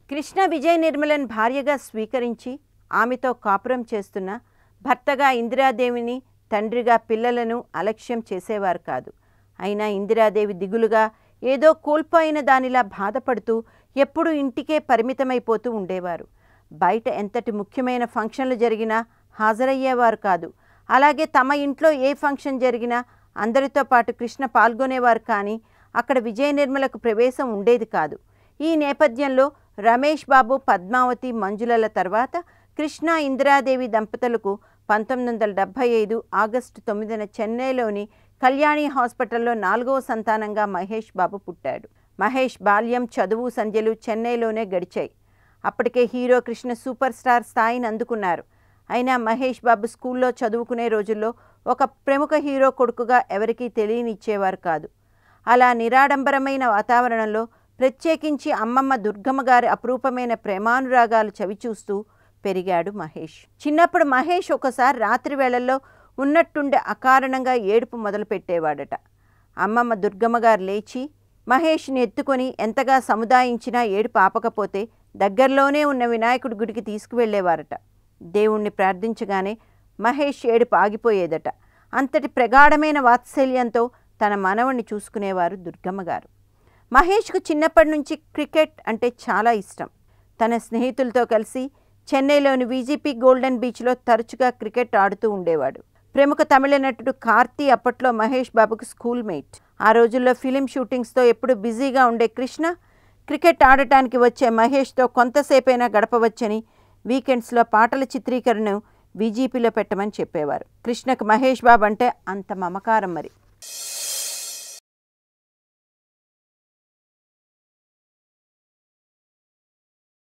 కృష్ణ విజయ్ నిర్మలన్ భార్యగా స్వీకరించి ఆమెతో కాపురం చేస్తున్న భర్తగా ఇందిరాదేవిని, తండ్రిగా పిల్లలను అలక్ష్యం చేసేవారు కాదు. అయినా ఇందిరాదేవి దిగులుగా ఏదో కోల్పోయిన దానిలా బాధపడుతూ ఎప్పుడూ ఇంటికే పరిమితమైపోతూ ఉండేవారు. బయట ఎంతటి ముఖ్యమైన ఫంక్షన్లు జరిగినా హాజరయ్యేవారు కాదు. అలాగే తమ ఇంట్లో ఏ ఫంక్షన్ జరిగినా అందరితో పాటు కృష్ణ పాల్గొనేవారు, కానీ అక్కడ విజయ నిర్మలకు ప్రవేశం ఉండేది కాదు. ఈ నేపథ్యంలో రమేష్ బాబు, పద్మావతి, మంజులల తర్వాత కృష్ణ ఇందిరాదేవి దంపతులకు 1975 ఆగస్టు 9న చెన్నైలోని కళ్యాణి హాస్పిటల్లో 4వ సంతానంగా మహేష్ బాబు పుట్టాడు. మహేష్ బాల్యం, చదువు, సంధ్యలు చెన్నైలోనే గడిచాయి. అప్పటికే హీరో కృష్ణ సూపర్ స్టార్ స్థాయిని అందుకున్నారు. అయినా మహేష్ బాబు స్కూల్లో చదువుకునే రోజుల్లో ఒక ప్రముఖ హీరో కొడుకుగా ఎవరికీ తెలియనిచ్చేవారు కాదు. అలా నిరాడంబరమైన వాతావరణంలో ప్రత్యేకించి అమ్మమ్మ దుర్గమ్మ గారి అపురూపమైన ప్రేమానురాగాలు చవిచూస్తూ పెరిగాడు మహేష్. చిన్నప్పుడు మహేష్ ఒకసారి రాత్రి వేళల్లో ఉన్నట్టుండే అకారణంగా ఏడుపు మొదలుపెట్టేవాడట. అమ్మమ్మ దుర్గమ్మ గారు లేచి మహేష్ని ఎత్తుకొని ఎంతగా సముదాయించినా ఏడుపు ఆపకపోతే దగ్గరలోనే ఉన్న వినాయకుడి గుడికి తీసుకువెళ్ళేవారట. దేవుణ్ణి ప్రార్థించగానే మహేష్ ఏడుపు ఆగిపోయేదట. అంతటి ప్రగాఢమైన వాత్సల్యంతో తన మనవణ్ణి చూసుకునేవారు దుర్గమ్మ గారు. మహేష్కు చిన్నప్పటి నుంచి క్రికెట్ అంటే చాలా ఇష్టం. తన స్నేహితులతో కలిసి చెన్నైలోని విజిపి గోల్డెన్ బీచ్లో తరచుగా క్రికెట్ ఆడుతూ ఉండేవాడు. ప్రముఖ తమిళ నటుడు కార్తీ అప్పట్లో మహేష్ బాబుకు స్కూల్ మేట్. ఆ రోజుల్లో ఫిలిం షూటింగ్స్తో ఎప్పుడు బిజీగా ఉండే కృష్ణ క్రికెట్ ఆడటానికి వచ్చే మహేష్తో కొంతసేపైనా గడపవచ్చని వీకెండ్స్లో పాటల చిత్రీకరణను విజిపిలో పెట్టమని చెప్పేవారు. కృష్ణకు మహేష్ బాబు అంటే అంత మమకారం మరి.